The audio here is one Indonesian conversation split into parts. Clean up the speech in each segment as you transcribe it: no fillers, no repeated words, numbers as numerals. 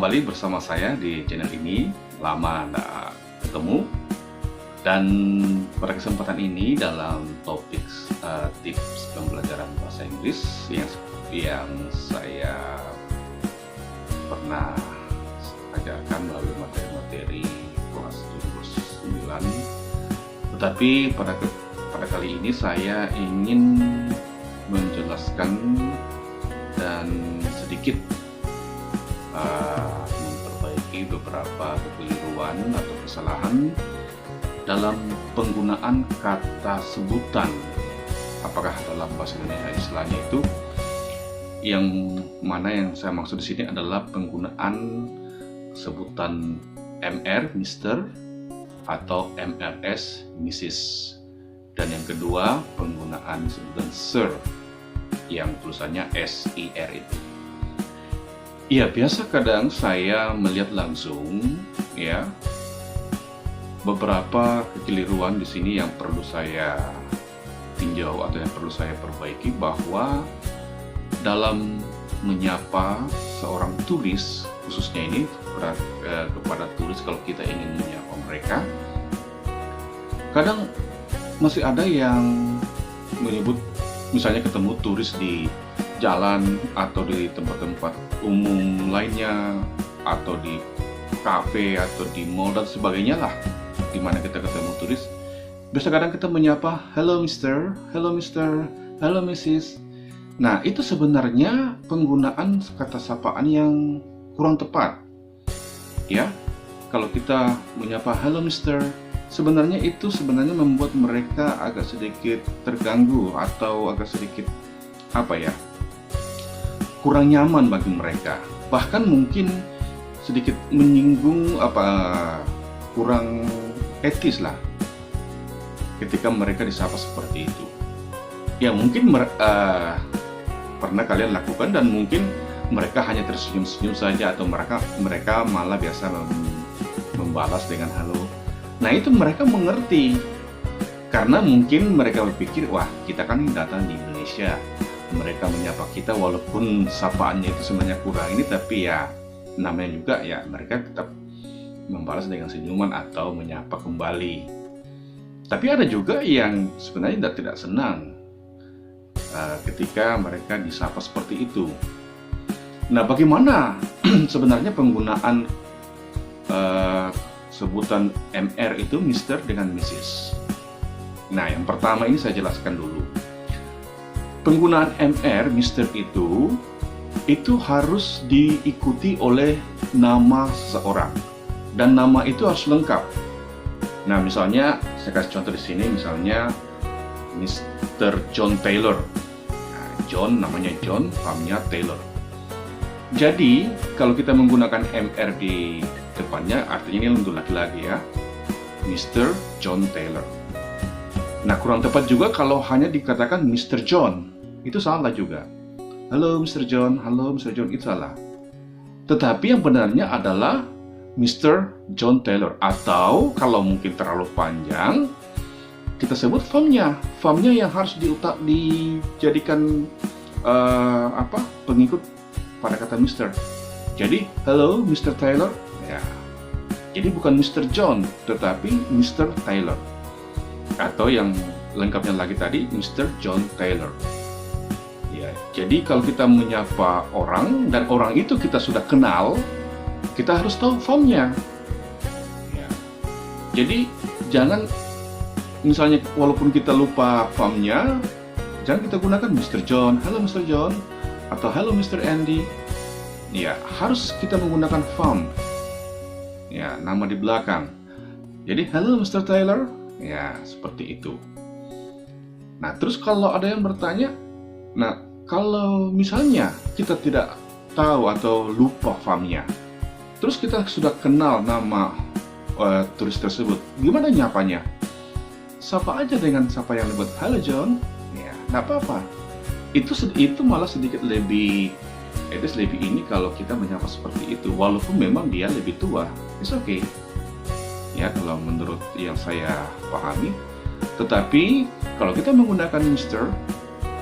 kembali bersama saya di channel ini. Lama tidak ketemu. Dan pada kesempatan ini dalam topik tips pembelajaran bahasa Inggris yang saya pernah ajarkan melalui materi-materi kelas 9. Tetapi pada kali ini saya ingin menjelaskan dan sedikit memperbaiki beberapa kekeliruan atau kesalahan dalam penggunaan kata sebutan. Apakah dalam bahasa Indonesia istilahnya itu yang mana yang saya maksud di sini adalah penggunaan sebutan Mr, Mr, atau MRS, Mrs. Dan yang kedua, penggunaan sebutan Sir yang tulisannya SIR itu. Ya, biasa kadang saya melihat langsung ya beberapa kekeliruan di sini yang perlu saya tinjau atau yang perlu saya perbaiki, bahwa dalam menyapa seorang turis, khususnya ini kepada turis, kalau kita ingin menyapa mereka, kadang masih ada yang menyebut, misalnya ketemu turis di jalan atau di tempat-tempat umum lainnya, atau di kafe atau di mall dan sebagainya lah, di mana kita ketemu turis. Biasa kadang kita menyapa, hello Mr, hello Mr, hello Mrs. Nah, itu sebenarnya penggunaan kata sapaan yang kurang tepat. Ya, kalau kita menyapa hello Mr, sebenarnya itu membuat mereka agak sedikit terganggu atau agak sedikit kurang nyaman bagi mereka. Bahkan mungkin sedikit menyinggung kurang etis lah ketika mereka disapa seperti itu. Ya, mungkin pernah kalian lakukan, dan mungkin mereka hanya tersenyum-senyum saja, atau mereka malah biasa membalas dengan halo. Nah, itu mereka mengerti, karena mungkin mereka berpikir, wah, kita kan datang di Indonesia, mereka menyapa kita walaupun sapaannya itu sebenarnya kurang ini, tapi ya namanya juga ya mereka tetap membalas dengan senyuman atau menyapa kembali. Tapi ada juga yang sebenarnya tidak senang ketika mereka disapa seperti itu. Nah, bagaimana sebenarnya penggunaan sebutan MR itu, Mr dengan Mrs? Nah, yang pertama ini saya jelaskan dulu. Penggunaan MR, Mr itu harus diikuti oleh nama seseorang, dan nama itu harus lengkap. Nah, misalnya saya kasih contoh di sini, misalnya Mr. John Taylor. Nah, John namanya John, famnya Taylor. Jadi kalau kita menggunakan MR di depannya, artinya ini untuk laki-laki ya, Mr. John Taylor. Nah, kurang tepat juga kalau hanya dikatakan Mr. John, itu salah juga. Halo Mr. John, halo Mr. John, itu salah. Tetapi yang benarnya adalah Mr. John Taylor, atau kalau mungkin terlalu panjang, kita sebut famnya yang harus dijadikan pengikut pada kata Mr. Jadi, hello Mr. Taylor, ya. Jadi bukan Mr. John, tetapi Mr. Taylor. Atau yang lengkapnya lagi tadi, Mr. John Taylor. Ya, jadi kalau kita menyapa orang, dan orang itu kita sudah kenal, kita harus tahu famnya. Ya. Jadi jangan, misalnya walaupun kita lupa famnya, jangan kita gunakan Mr. John, hello Mr. John, atau hello Mr. Andy. Ya, harus kita menggunakan fam. Ya, nama di belakang. Jadi hello Mr. Taylor. Ya, seperti itu. Nah, terus kalau ada yang bertanya, nah, kalau misalnya kita tidak tahu atau lupa famnya, terus kita sudah kenal nama turis tersebut, gimana nyapanya? Sapa aja dengan sapa yang lembut, halo John. Ya, nggak apa-apa. Itu malah sedikit lebih etis, lebih ini kalau kita menyapa seperti itu, walaupun memang dia lebih tua, it's okay. Ya, kalau menurut yang saya pahami. Tetapi kalau kita menggunakan Mr,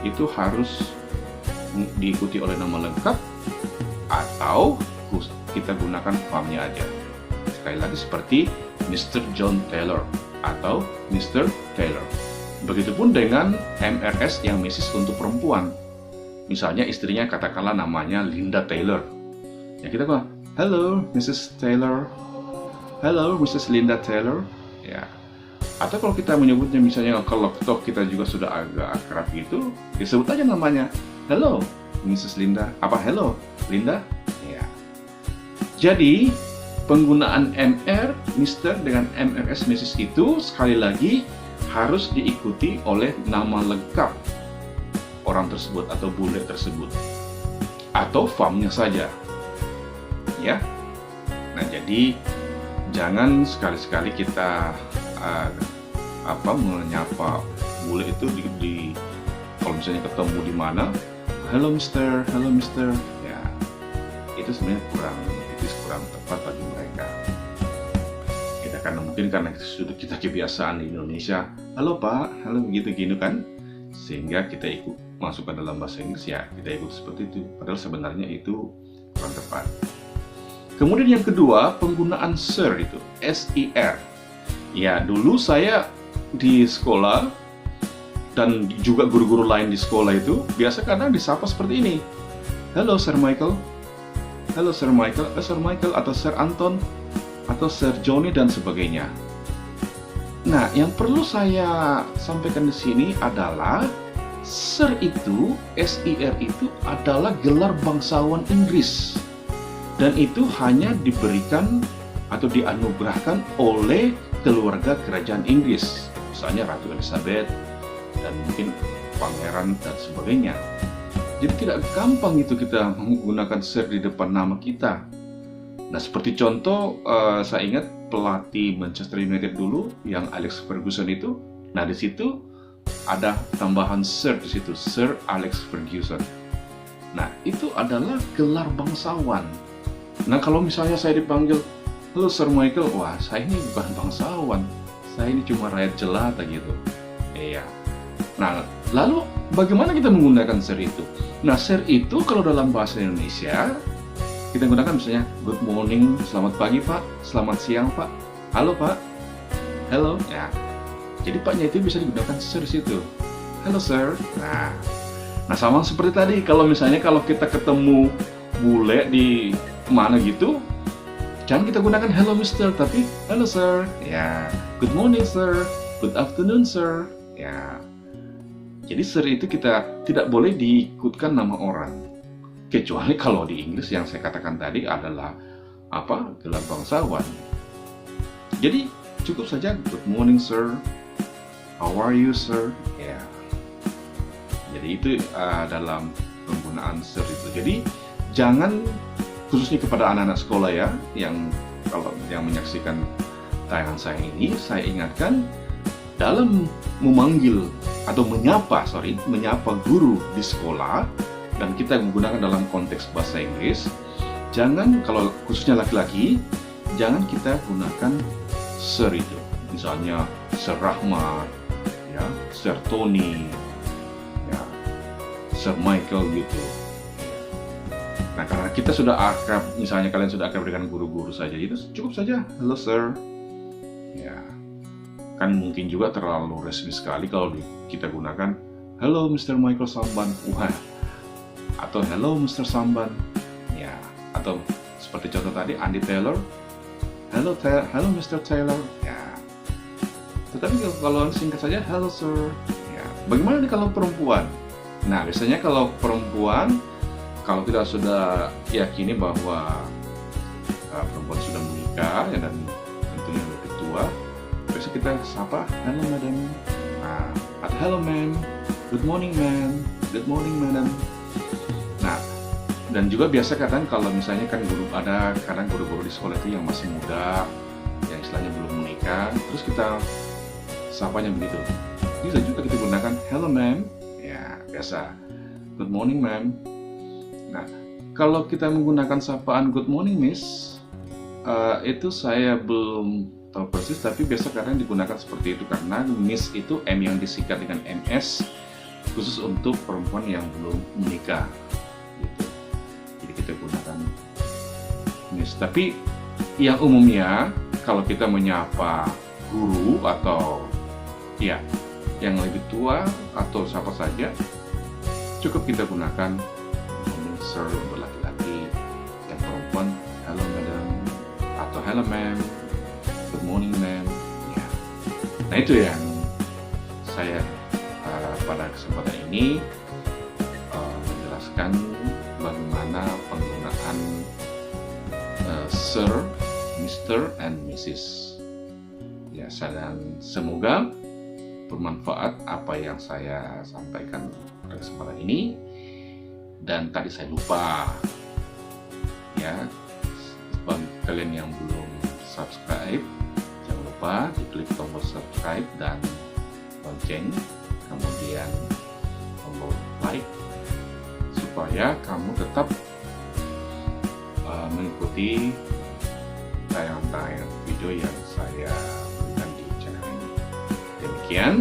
itu harus diikuti oleh nama lengkap, atau kita gunakan farmnya aja. Sekali lagi seperti Mr. John Taylor atau Mr. Taylor. Begitupun dengan MRS yang Mrs. untuk perempuan. Misalnya istrinya katakanlah namanya Linda Taylor. Ya kita bilang, hello Mrs. Taylor, hello Mrs. Linda Taylor. Ya. Atau kalau kita menyebutnya misalnya kalau toh kita juga sudah agak akrab gitu, disebut aja namanya, hello Mrs. Linda, hello Linda. Ya. Jadi penggunaan MR, Mr. dengan MRS, Mrs. itu sekali lagi harus diikuti oleh nama lengkap orang tersebut atau bule tersebut atau farmnya saja. Ya. Nah, jadi jangan sekali-sekali kita menyapa bule itu di kalau misalnya ketemu di mana, hello Mister, ya itu sebenarnya kurang tepat bagi mereka. Kita karena mungkin karena sudah kita kebiasaan di Indonesia, halo Pak, halo begitu kan, sehingga kita ikut masukkan dalam bahasa Inggris ya kita ikut seperti itu. Padahal sebenarnya itu kurang tepat. Kemudian yang kedua, penggunaan sir itu, SIR. Ya, dulu saya di sekolah dan juga guru-guru lain di sekolah itu biasa kadang disapa seperti ini. Hello Sir Michael. Hello Sir Michael, Sir Michael atau Sir Anton atau Sir Johnny dan sebagainya. Nah, yang perlu saya sampaikan di sini adalah Sir itu, SIR itu adalah gelar bangsawan Inggris. Dan itu hanya diberikan atau dianugerahkan oleh keluarga kerajaan Inggris, misalnya Ratu Elizabeth dan mungkin pangeran dan sebagainya. Jadi tidak gampang itu kita menggunakan sir di depan nama kita. Nah, seperti contoh, saya ingat pelatih Manchester United dulu yang Alex Ferguson itu. Nah, di situ ada tambahan sir di situ, Sir Alex Ferguson. Nah, itu adalah gelar bangsawan. Nah, kalau misalnya saya dipanggil, halo Sir Michael, wah saya ini bukan bangsawan, saya ini cuma rakyat jelata gitu. Iya. Nah, lalu bagaimana kita menggunakan sir itu? Nah, sir itu kalau dalam bahasa Indonesia, kita gunakan misalnya, good morning, selamat pagi Pak, selamat siang Pak, halo Pak, hello, ya. Jadi Paknya itu bisa digunakan sir situ, hello Sir. Nah, sama seperti tadi, kalau misalnya kalau kita ketemu bule di mana gitu, jangan kita gunakan hello Mister, tapi hello Sir, ya, good morning Sir, good afternoon Sir, ya. Jadi sir itu kita tidak boleh diikutkan nama orang, kecuali kalau di Inggris yang saya katakan tadi adalah gelar bangsawan. Jadi cukup saja good morning Sir, how are you Sir, ya. Jadi itu dalam penggunaan sir itu. Jadi jangan, khususnya kepada anak-anak sekolah ya, yang menyaksikan tayangan saya ini, saya ingatkan dalam memanggil atau menyapa guru di sekolah dan kita menggunakan dalam konteks bahasa Inggris, jangan, kalau khususnya laki-laki, jangan kita gunakan Sir itu. Misalnya Sir Rahmat, ya, Sir Tony, ya, Sir Michael gitu. Nah, karena kita sudah akrab, misalnya kalian sudah akrab dengan guru-guru saja, itu cukup saja, hello Sir. Ya, kan mungkin juga terlalu resmi sekali kalau kita gunakan hello Mr. Michael Samban, atau hello Mr. Samban, ya, atau seperti contoh tadi Andy Taylor, hello Mr. Taylor, ya. Tetapi kalau singkat saja hello Sir, ya. Bagaimana nih kalau perempuan? Nah, biasanya kalau perempuan, kalau kita sudah yakini bahwa perempuan sudah menikah ya, dan tentunya lebih tua, biasa kita sapa hello madam, atau hello ma'am, good morning ma'am, good morning madam. Nah, dan juga biasa kadang kalau misalnya kan kadang guru-guru di sekolah itu yang masih muda, yang istilahnya belum menikah, terus kita sapanya begitu. Bisa juga kita gunakan hello ma'am, ya biasa, good morning ma'am. Nah, kalau kita menggunakan sapaan good morning miss, itu saya belum tahu persis, tapi biasa kadang digunakan seperti itu karena miss itu M yang disingkat dengan MS, khusus untuk perempuan yang belum menikah gitu. Jadi kita gunakan Miss. Tapi yang umumnya kalau kita menyapa guru atau ya yang lebih tua atau siapa saja, cukup kita gunakan sir untuk laki-laki, yang perempuan hello madam atau hello ma'am, good morning ma'am. Ya. Nah itu yang saya pada kesempatan ini menjelaskan bagaimana penggunaan Sir, Mr. and Mrs. Ya, dan semoga bermanfaat apa yang saya sampaikan pada kesempatan ini. Dan tadi saya lupa, ya, bagi kalian yang belum subscribe, jangan lupa diklik tombol subscribe dan lonceng, kemudian tombol like, supaya kamu tetap mengikuti tayangan-tayangan video yang saya berikan di channel ini. Demikian.